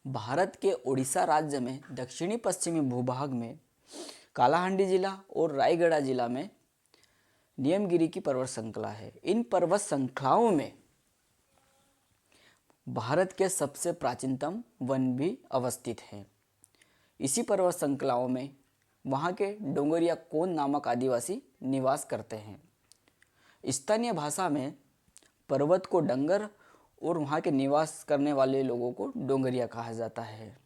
भारत के उड़ीसा राज्य में दक्षिणी पश्चिमी भूभाग में कालाहांडी जिला और रायगढ़ जिला में नियमगिरी की पर्वत श्रृंखला है। इन पर्वत श्रृंखलाओं में भारत के सबसे प्राचीनतम वन भी अवस्थित हैं। इसी पर्वत श्रृंखलाओं में वहाँ के डोंगरिया कोन नामक आदिवासी निवास करते हैं। स्थानीय भाषा में पर्वत को डंगर और वहाँ के निवास करने वाले लोगों को डोंगरिया कहा जाता है।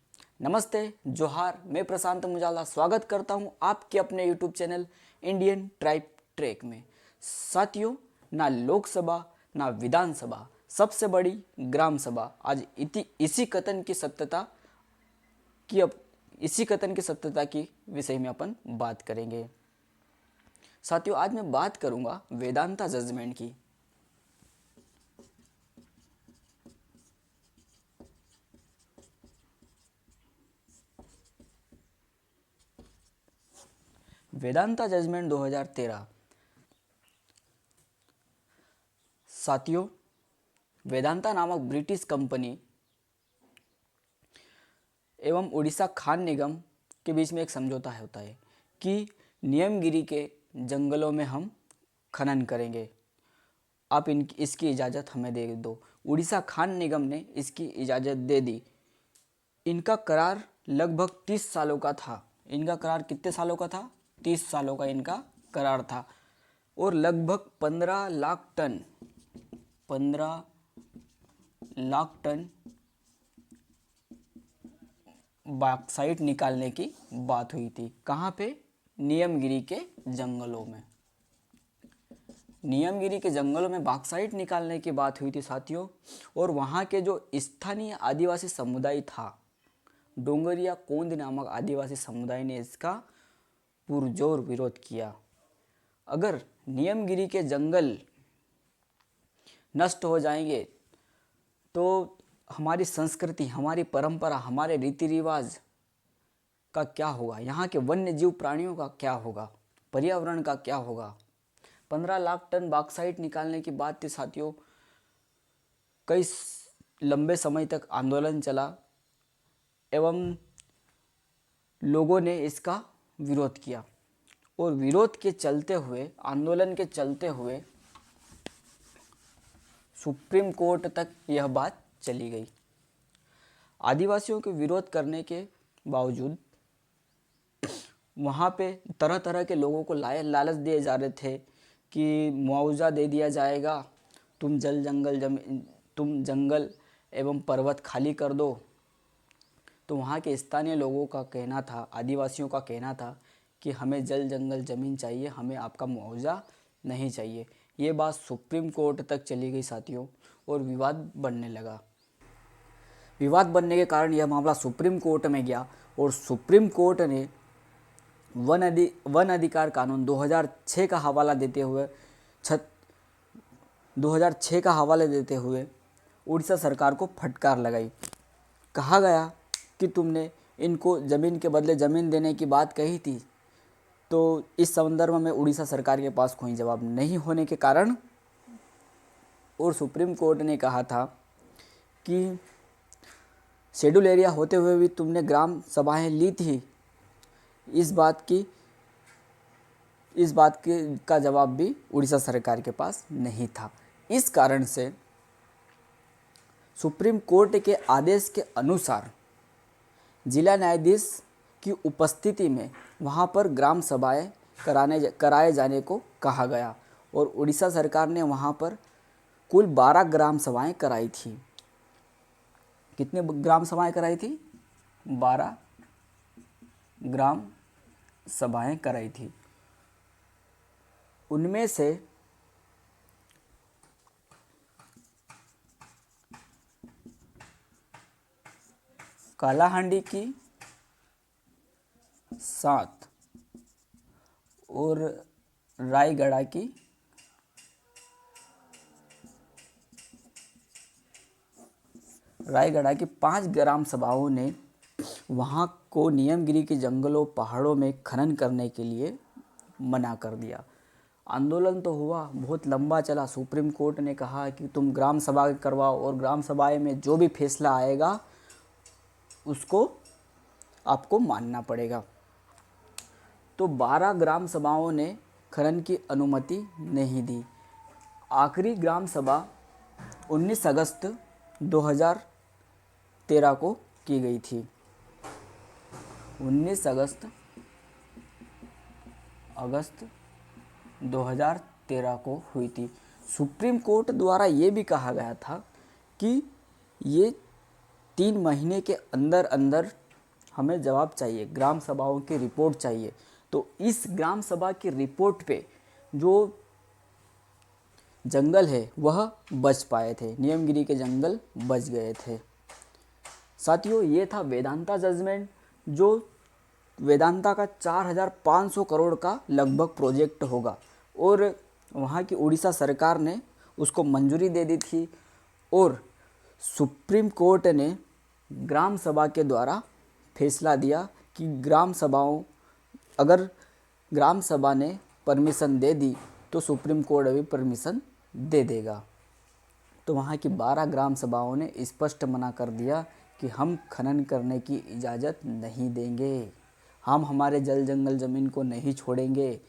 नमस्ते, जोहार, मैं प्रशांत मुजाला स्वागत करता हूँ आपके अपने YouTube channel Indian tribe track में। साथियों, ना लोकसभा ना विधानसभा, सबसे बड़ी ग्राम सभा। आज इसी कथन की सत्यता की विषय में अपन बात करेंगे। साथियों, आज मैं बात करूंगा वेदांता जजमेंट की। वेदांता जजमेंट 2013। साथियों, वेदांता नामक ब्रिटिश कंपनी एवं उड़ीसा खान निगम के बीच में एक समझौता होता है कि नियमगिरी के जंगलों में हम खनन करेंगे, आप इसकी इजाज़त हमें दे दो। उड़ीसा खान निगम ने इसकी इजाज़त दे दी। इनका करार लगभग 30 सालों का था। इनका करार कितने सालों का था? 30 सालों का इनका करार था और लगभग 15 लाख टन बॉक्साइट निकालने की बात हुई थी। कहाँ पे? नियमगिरी के जंगलों में। नियमगिरी के जंगलों में बॉक्साइट निकालने की बात हुई थी साथियों। और वहाँ के जो स्थानीय आदिवासी समुदाय था, डोंगरिया कोंद नामक आदिवासी समुदाय ने इसका पुरजोर विरोध किया। अगर नियमगिरी के जंगल नष्ट हो जाएंगे तो हमारी संस्कृति, हमारी परंपरा, हमारे रीति रिवाज का क्या होगा? यहाँ के वन्य जीव प्राणियों का क्या होगा? पर्यावरण का क्या होगा? 15 लाख टन बॉक्साइट निकालने की बात थी साथियों। कई लंबे समय तक आंदोलन चला एवं लोगों ने इसका विरोध किया और विरोध के चलते हुए, आंदोलन के चलते हुए सुप्रीम कोर्ट तक यह बात चली गई। आदिवासियों के विरोध करने के बावजूद वहाँ पे तरह तरह के लोगों को लालच दिए जा रहे थे कि मुआवजा दे दिया जाएगा, तुम जंगल एवं पर्वत खाली कर दो। तो वहाँ के स्थानीय लोगों का कहना था, आदिवासियों का कहना था कि हमें जल जंगल ज़मीन चाहिए, हमें आपका मुआवजा नहीं चाहिए। ये बात सुप्रीम कोर्ट तक चली गई साथियों और विवाद बढ़ने लगा। विवाद बनने के कारण यह मामला सुप्रीम कोर्ट में गया और सुप्रीम कोर्ट ने वन अधिकार कानून 2006 का हवाला देते हुए उड़ीसा सरकार को फटकार लगाई। कहा गया कि तुमने इनको ज़मीन के बदले ज़मीन देने की बात कही थी। तो इस संदर्भ में उड़ीसा सरकार के पास कोई जवाब नहीं होने के कारण और सुप्रीम कोर्ट ने कहा था कि शेड्यूल एरिया होते हुए भी तुमने ग्राम सभाएं ली थी। इस बात का जवाब भी उड़ीसा सरकार के पास नहीं था। इस कारण से सुप्रीम कोर्ट के आदेश के अनुसार जिला न्यायाधीश की उपस्थिति में वहाँ पर ग्राम सभाएं कराए जाने को कहा गया और उड़ीसा सरकार ने वहाँ पर कुल 12 ग्राम सभाएं कराई थी। कितने ग्राम सभाएं कराई थी? 12 ग्राम सभाएं कराई थी। उनमें से कालाहांडी की 7 और रायगढ़ की 5 ग्राम सभाओं ने वहाँ को नियमगिरी के जंगलों, पहाड़ों में खनन करने के लिए मना कर दिया। आंदोलन तो हुआ, बहुत लंबा चला। सुप्रीम कोर्ट ने कहा कि तुम ग्राम सभा करवाओ और ग्राम सभा में जो भी फैसला आएगा उसको आपको मानना पड़ेगा। तो 12 ग्राम सभाओं ने खनन की अनुमति नहीं दी। आखिरी ग्राम सभा 19 अगस्त 2013 को की गई थी। 19 अगस्त 2013 को हुई थी। सुप्रीम कोर्ट द्वारा ये भी कहा गया था कि ये 3 महीने के अंदर अंदर हमें जवाब चाहिए, ग्राम सभाओं की रिपोर्ट चाहिए। तो इस ग्राम सभा की रिपोर्ट पे जो जंगल है वह बच पाए थे, नियमगिरी के जंगल बच गए थे। साथियों, ये था वेदांता जजमेंट, जो वेदांता का 4500 करोड़ का लगभग प्रोजेक्ट होगा और वहाँ की उड़ीसा सरकार ने उसको मंजूरी दे दी थी और सुप्रीम कोर्ट ने ग्राम सभा के द्वारा फैसला दिया कि अगर ग्राम सभा ने परमिशन दे दी तो सुप्रीम कोर्ट अभी परमिशन दे देगा। तो वहाँ की 12 ग्राम सभाओं ने स्पष्ट मना कर दिया कि हम खनन करने की इजाज़त नहीं देंगे, हम हमारे जल जंगल ज़मीन को नहीं छोड़ेंगे।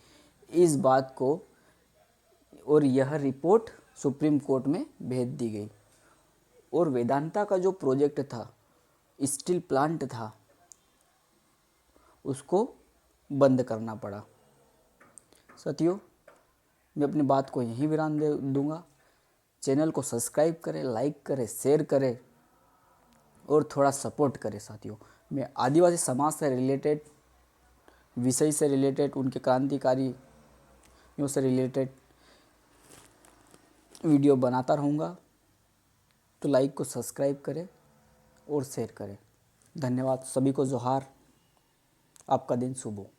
इस बात को और यह रिपोर्ट सुप्रीम कोर्ट में भेज दी गई और वेदांता का जो प्रोजेक्ट था, स्टील प्लांट था, उसको बंद करना पड़ा। साथियों, मैं अपनी बात को यहीं विराम दे दूंगा। चैनल को सब्सक्राइब करें, लाइक करें, शेयर करें और थोड़ा सपोर्ट करें। साथियों, मैं आदिवासी समाज से रिलेटेड विषय से रिलेटेड, उनके क्रांतिकारियों से रिलेटेड वीडियो बनाता रहूँगा। तो लाइक को सब्सक्राइब करें और शेयर करें। धन्यवाद। सभी को जोहार। आपका दिन शुभ हो।